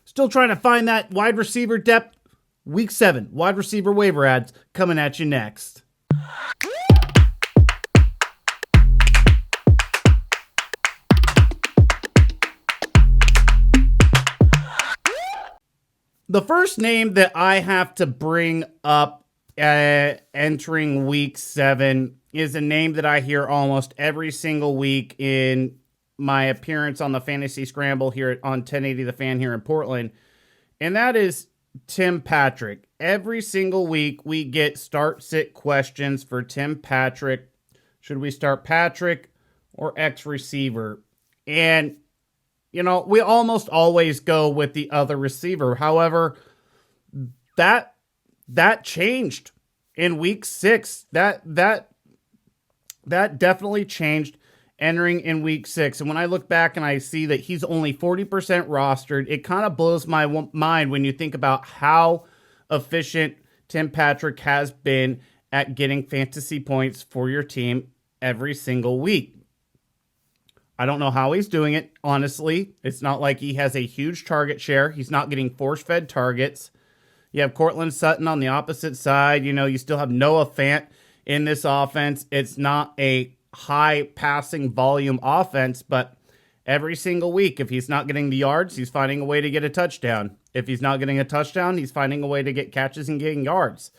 Still trying to find that wide receiver depth? Week 7, wide receiver waiver ads coming at you next. The first name that I have to bring up entering week 7 is a name that I hear almost every single week in my appearance on the Fantasy Scramble here on 1080 The Fan here in Portland, and that is Tim Patrick. Every single week we get start-sit questions for Tim Patrick. Should we start Patrick or X receiver? And you know, we almost always go with the other receiver. However, that changed in week 6. That definitely changed entering in week 6. And when I look back and I see that he's only 40% rostered, it kind of blows my mind when you think about how efficient Tim Patrick has been at getting fantasy points for your team every single week. I don't know how he's doing it, honestly. It's not like he has a huge target share. He's not getting force-fed targets. You have Courtland Sutton on the opposite side. You know, you still have Noah Fant in this offense. It's not a high passing volume offense, but every single week, if he's not getting the yards, he's finding a way to get a touchdown. If he's not getting a touchdown, he's finding a way to get catches and getting yards.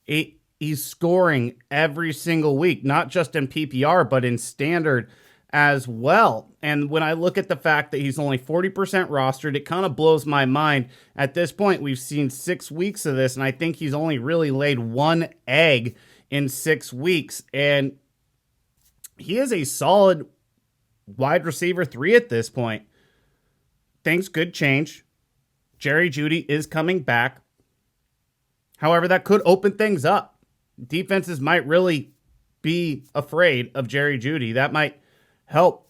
He's scoring every single week, not just in PPR, but in standard as well. And when I look at the fact that he's only 40% rostered, it kind of blows my mind. At this point, we've seen 6 weeks of this, and I think he's only really laid one egg in 6 weeks. And he is a solid wide receiver 3 at this point. Things could change. Jerry Jeudy is coming back. However, that could open things up. Defenses might really be afraid of Jerry Jeudy. That might help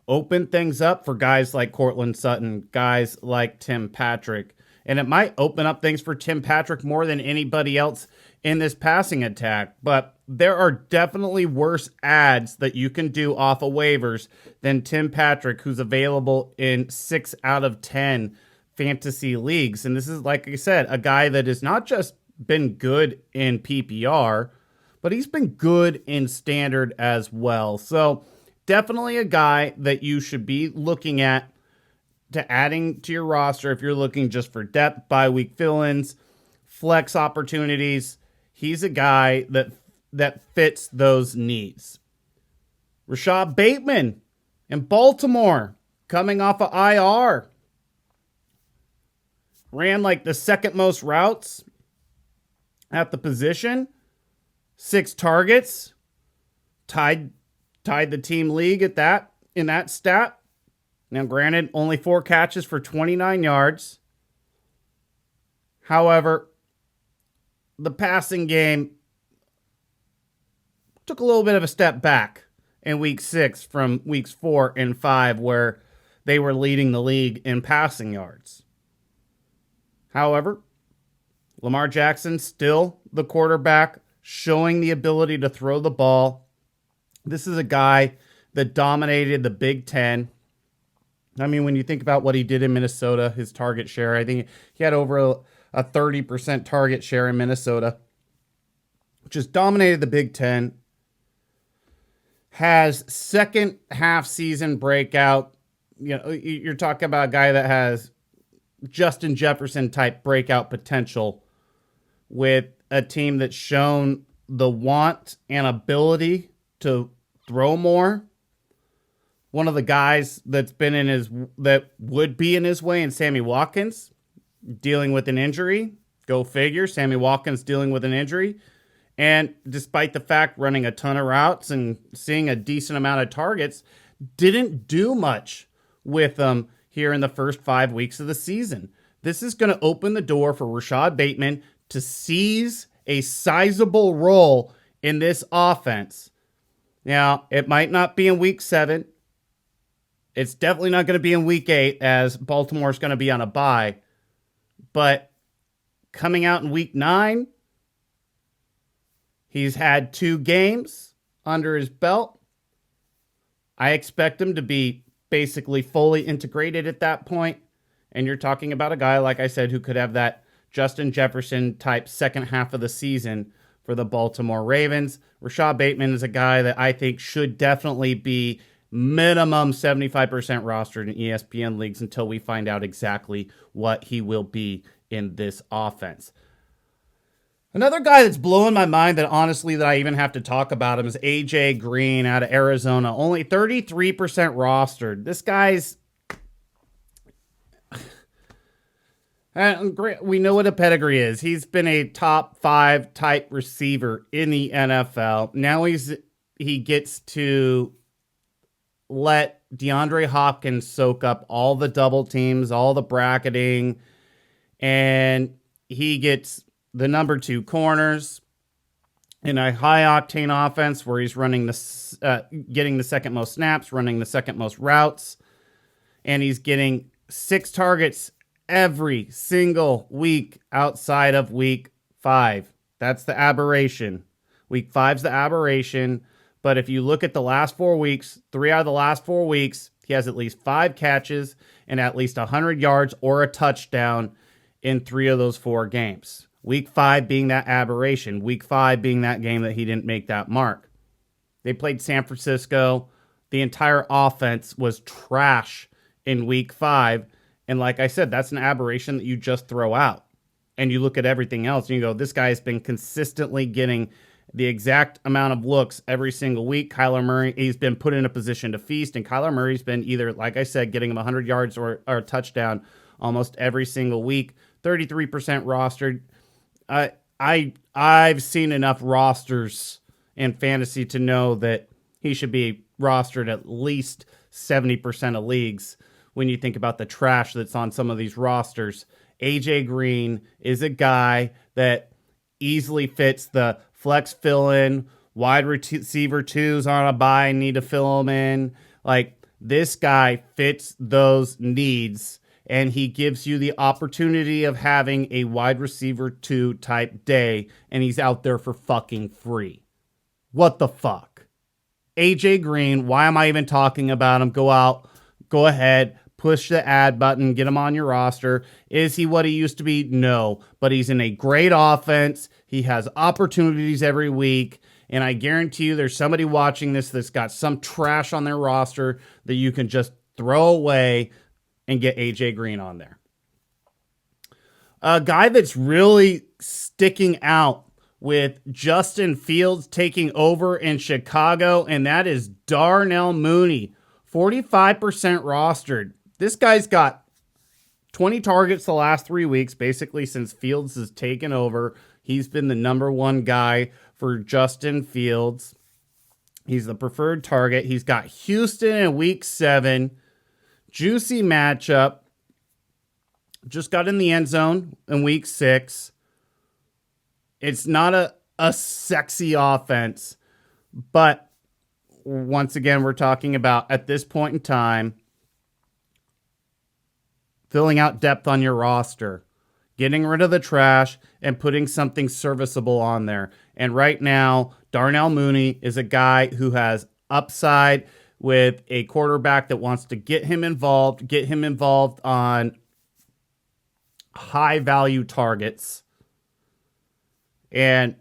open things up for guys like Courtland Sutton, guys like Tim Patrick. And it might open up things for Tim Patrick more than anybody else in this passing attack. But there are definitely worse ads that you can do off of waivers than Tim Patrick, who's available in 6 out of 10 fantasy leagues. And this is, like I said, a guy that has not just been good in PPR, but he's been good in standard as well. So definitely a guy that you should be looking at to adding to your roster if you're looking just for depth, bye-week fill-ins, flex opportunities. He's a guy that fits those needs. Rashad Batedman in Baltimore, coming off of IR. Ran like the second most routes at the position. 6 targets, tied the team league at that in that stat. Now, granted, only 4 catches for 29 yards. However, the passing game took a little bit of a step back in week 6 from weeks 4 and 5, where they were leading the league in passing yards. However, Lamar Jackson still the quarterback, showing the ability to throw the ball. This is a guy that dominated the Big Ten. I mean, when you think about what he did in Minnesota, his target share, I think he had over a 30% target share in Minnesota, just dominated the Big Ten. Has second half season breakout. You know, you're talking about a guy that has Justin Jefferson type breakout potential with a team that's shown the want and ability to throw more. One of the guys that would be in his way, and Sammy Watkins dealing with an injury. Go figure, Sammy Watkins dealing with an injury. And despite the fact running a ton of routes and seeing a decent amount of targets, didn't do much with them here in the first 5 weeks of the season. This is going to open the door for Rashad Bateman to seize a sizable role in this offense. Now, it might not be in week 7. It's definitely not going to be in week 8, as Baltimore's going to be on a bye. But coming out in week 9, he's had 2 games under his belt. I expect him to be basically fully integrated at that point. And you're talking about a guy, like I said, who could have that Justin Jefferson type second half of the season for the Baltimore Ravens. Rashad Batedman is a guy that I think should definitely be minimum 75% rostered in ESPN leagues until we find out exactly what he will be in this offense. Another guy that's blowing my mind that honestly that I even have to talk about him is AJ Green out of Arizona. Only 33% rostered. This guy's... we know what a pedigree is. He's been a top 5 type receiver in the NFL. Now he gets to let DeAndre Hopkins soak up all the double teams, all the bracketing, and he gets the number 2 corners in a high-octane offense where he's running getting the second most snaps, running the second most routes, and he's getting 6 targets every single week outside of week 5. That's the aberration. Week 5's the aberration, but if you look at the last 4 weeks, 3 out of the last 4 weeks, he has at least 5 catches and at least 100 yards or a touchdown in 3 of those 4 games. Week 5 being that aberration. Week 5 being that game that he didn't make that mark. They played San Francisco. The entire offense was trash in week 5. And like I said, that's an aberration that you just throw out. And you look at everything else and you go, this guy has been consistently getting the exact amount of looks every single week. Kyler Murray, he's been put in a position to feast. And Kyler Murray's been either, like I said, getting him 100 yards or a touchdown almost every single week. 33% rostered. I've seen enough rosters in fantasy to know that he should be rostered at least 70% of leagues when you think about the trash that's on some of these rosters. AJ Green is a guy that easily fits the flex fill-in, wide receiver 2s on a bye, need to fill them in. Like, this guy fits those needs, and he gives you the opportunity of having a wide receiver 2 type day, and he's out there for fucking free. What the fuck? AJ Green, why am I even talking about him? Go out, go ahead, push the add button, get him on your roster. Is he what he used to be? No, but he's in a great offense. He has opportunities every week, and I guarantee you there's somebody watching this that's got some trash on their roster that you can just throw away and get AJ Green on there. A guy that's really sticking out with Justin Fields taking over in Chicago, and that is Darnell Mooney, 45% rostered. This guy's got 20 targets the last 3 weeks, basically since Fields has taken over. He's been the number 1 guy for Justin Fields. He's the preferred target. He's got Houston in week 7. Juicy matchup. Just got in the end zone in week 6. It's not a sexy offense, but once again, we're talking about, at this point in time, filling out depth on your roster, getting rid of the trash, and putting something serviceable on there. And right now, Darnell Mooney is a guy who has upside with a quarterback that wants to get him involved on high-value targets, and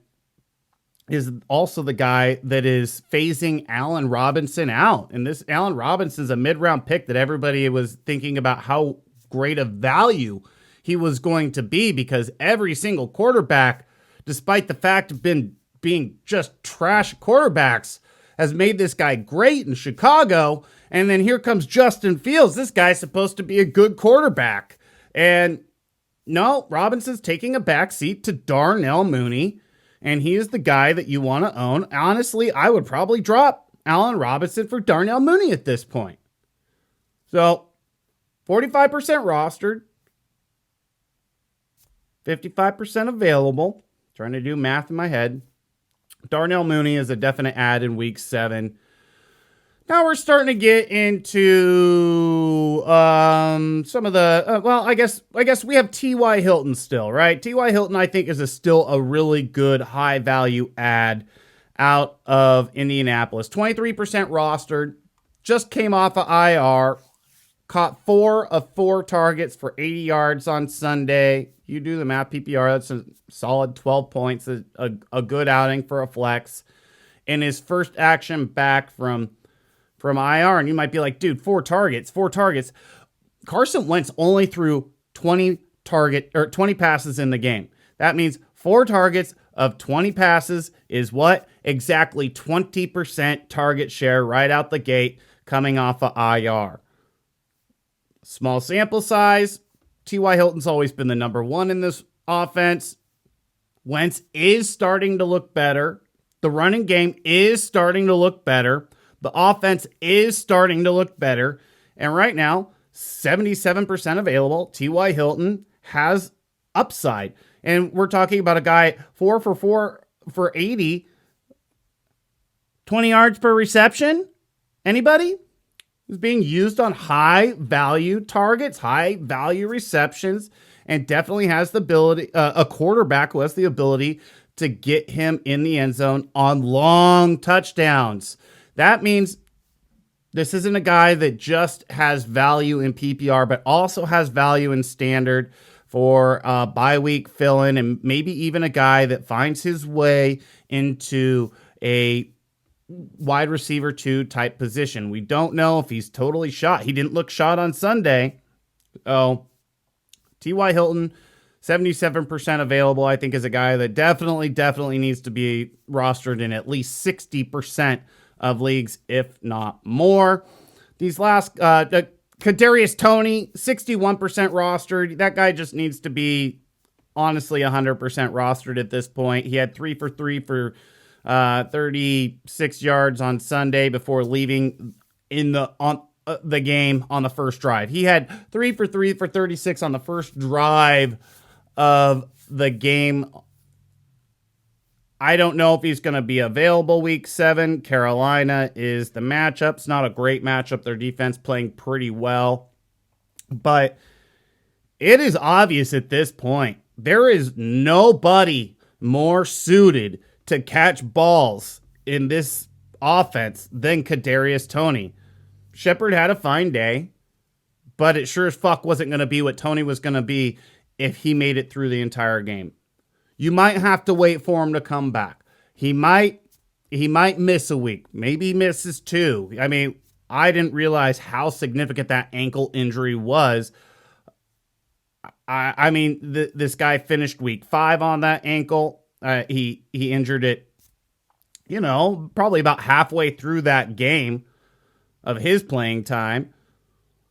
is also the guy that is phasing Allen Robinson out. And this Allen Robinson's a mid-round pick that everybody was thinking about how great a value he was going to be, because every single quarterback, despite the fact of being just trash quarterbacks, has made this guy great in Chicago. And then here comes Justin Fields. This guy's supposed to be a good quarterback. And no, Robinson's taking a backseat to Darnell Mooney, and he is the guy that you want to own. Honestly, I would probably drop Allen Robinson for Darnell Mooney at this point. So, 45% rostered, 55% available. Trying to do math in my head. Darnell Mooney is a definite add in week 7. Now we're starting to get into some of the, I guess we have T.Y. Hilton still, right? T.Y. Hilton, I think, is still a really good high-value add out of Indianapolis. 23% rostered, just came off of IR. Caught 4 of 4 targets for 80 yards on Sunday. You do the math, PPR, that's a solid 12 points, a good outing for a flex. In his first action back from IR, and you might be like, dude, 4 targets. Carson Wentz only threw 20 passes in the game. That means 4 targets of 20 passes is what? Exactly 20% target share right out the gate coming off of IR. Small sample size. T.Y. Hilton's always been the number 1 in this offense. Wentz is starting to look better. The running game is starting to look better. The offense is starting to look better. And right now, 77% available. T.Y. Hilton has upside. And we're talking about a guy 4 for 4 for 80. 20 yards per reception? Anybody? Is being used on high value targets, high value receptions, and definitely has the ability, a quarterback who has the ability to get him in the end zone on long touchdowns. That means this isn't a guy that just has value in PPR, but also has value in standard for bye week fill-in, and maybe even a guy that finds his way into a wide receiver 2 type position. We don't know if he's totally shot. He didn't look shot on Sunday. Oh, T.Y. Hilton, 77% available, I think, is a guy that definitely needs to be rostered in at least 60% of leagues, if not more. These last, Kadarious Toney, 61% rostered. That guy just needs to be, honestly, 100% rostered at this point. He had 3 for 3 for 36 yards on Sunday before leaving in the game on the first drive. He had 3 for 3 for 36 on the first drive of the game. I don't know if he's going to be available week 7. Carolina is the matchup. It's not a great matchup. Their defense playing pretty well. But it is obvious at this point, there is nobody more suited to catch balls in this offense than Kadarious Toney. Shepard had a fine day, but it sure as fuck wasn't going to be what Toney was going to be if he made it through the entire game. You might have to wait for him to come back. He might miss a week. Maybe he misses 2. I mean, I didn't realize how significant that ankle injury was. I mean, this guy finished week 5 on that ankle. He injured it, probably about halfway through that game of his playing time.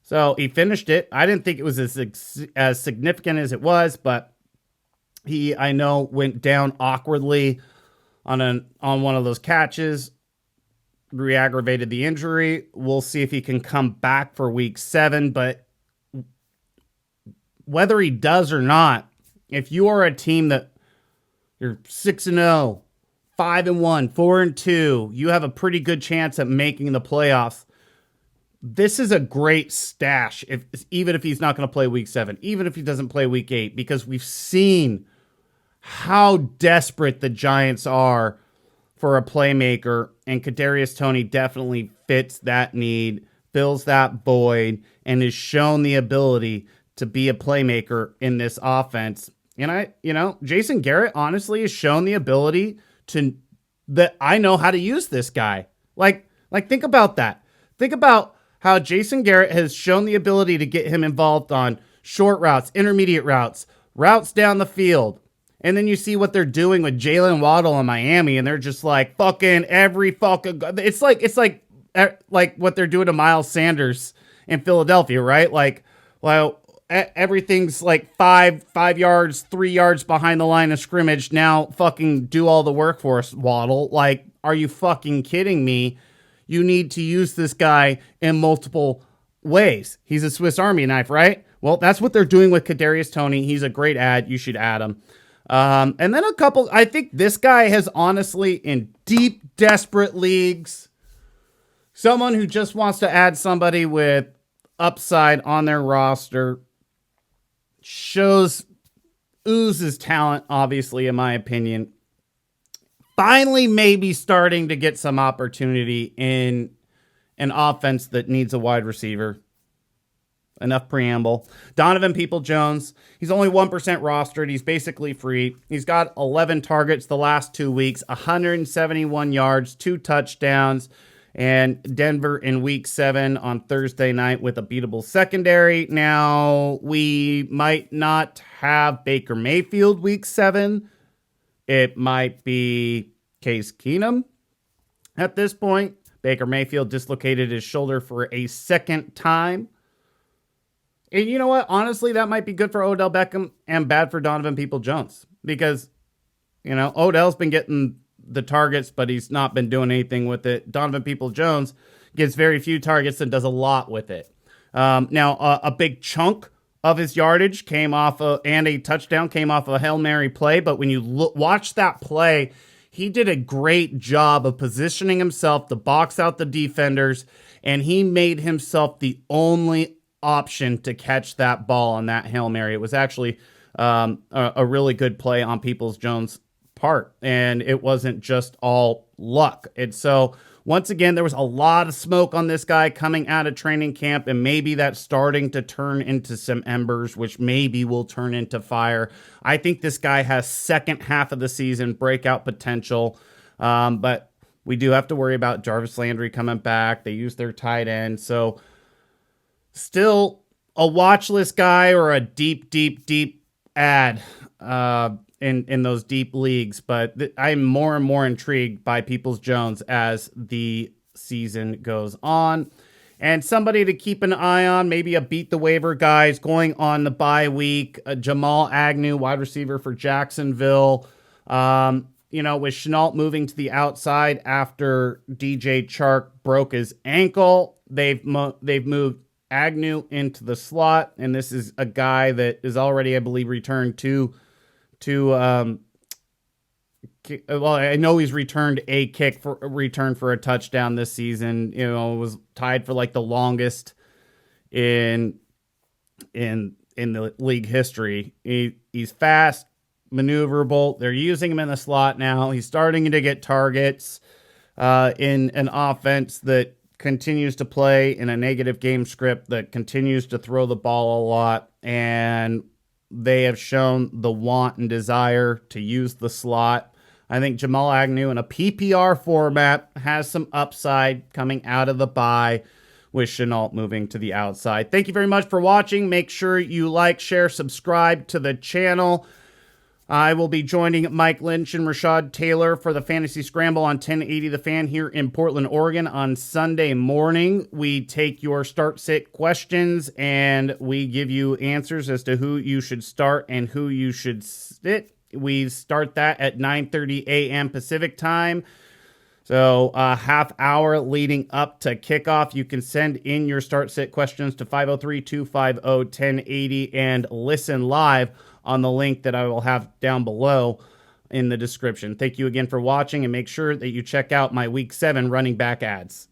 So he finished it. I didn't think it was as significant as it was, but I know, went down awkwardly on one of those catches, re-aggravated the injury. We'll see if he can come back for week 7, but whether he does or not, if you are a team that you're 6-0, 5-1, 4-2, you have a pretty good chance at making the playoffs. This is a great stash, even if he's not going to play week 7, even if he doesn't play week 8, because we've seen how desperate the Giants are for a playmaker, and Kadarious Toney definitely fits that need, fills that void, and has shown the ability to be a playmaker in this offense. And Jason Garrett honestly has shown the ability that I know how to use this guy. Like think about that. Think about how Jason Garrett has shown the ability to get him involved on short routes, intermediate routes down the field. And then you see what they're doing with Jalen Waddle in Miami, and they're just like fucking every fucking. It's like what they're doing to Miles Sanders in Philadelphia, right? Like, well, everything's like 5 yards, 3 yards behind the line of scrimmage. Now fucking do all the work for us, Waddle. Like, are you fucking kidding me? You need to use this guy in multiple ways. He's a Swiss Army knife, right? Well, that's what they're doing with Kadarious Toney. He's a great ad. You should add him. And then I think this guy has honestly, in deep, desperate leagues, someone who just wants to add somebody with upside on their roster, oozes talent, obviously, in my opinion. Finally, maybe starting to get some opportunity in an offense that needs a wide receiver. enough preamble. Donovan Peoples-Jones, he's only 1% rostered. He's basically free. He's got 11 targets the last 2 weeks, 171 yards, 2 touchdowns, and Denver in week 7 on Thursday night with a beatable secondary. Now, we might not have Baker Mayfield week 7. It might be Case Keenum at this point. Baker Mayfield dislocated his shoulder for a second time. And you know what? Honestly, that might be good for Odell Beckham and bad for Donovan Peoples-Jones. Because, Odell's been getting the targets, but he's not been doing anything with it. Donovan Peoples-Jones gets very few targets and does a lot with it. Now, a big chunk of his yardage came off and a touchdown came off a Hail Mary play. But when you watch that play, he did a great job of positioning himself to box out the defenders, and he made himself the only option to catch that ball on that Hail Mary. It was actually a really good play on Peoples-Jones' part, and it wasn't just all luck. And so, once again, there was a lot of smoke on this guy coming out of training camp, and maybe that's starting to turn into some embers, which maybe will turn into fire. I think this guy has second half of the season breakout potential, but we do have to worry about Jarvis Landry coming back. They use their tight end, so still a watch list guy or a deep ad in those deep leagues, but I'm more and more intrigued by Peoples-Jones as the season goes on. And somebody to keep an eye on, maybe a beat the waiver guys going on the bye week. Jamal Agnew, wide receiver for Jacksonville. With Shenault moving to the outside after DJ Chark broke his ankle, they've moved Agnew into the slot, and this is a guy that is already, I believe, returned I know he's returned a kick for a touchdown this season. It was tied for like the longest in the league history. He's fast, maneuverable. They're using him in the slot now. He's starting to get targets in an offense that continues to play in a negative game script, that continues to throw the ball a lot, and they have shown the want and desire to use the slot. I think Jamal Agnew in a PPR format has some upside coming out of the bye with Shenault moving to the outside. Thank you very much for watching. Make sure you like, share, subscribe to the channel. I will be joining Mike Lynch and Rashad Taylor for the Fantasy Scramble on 1080 The Fan here in Portland, Oregon on Sunday morning. We take your start-sit questions and we give you answers as to who you should start and who you should sit. We start that at 9:30 a.m. Pacific time. So a half hour leading up to kickoff. You can send in your start-sit questions to 503-250-1080 and listen live on the link that I will have down below in the description. Thank you again for watching, and make sure that you check out my Week 7 running back ads.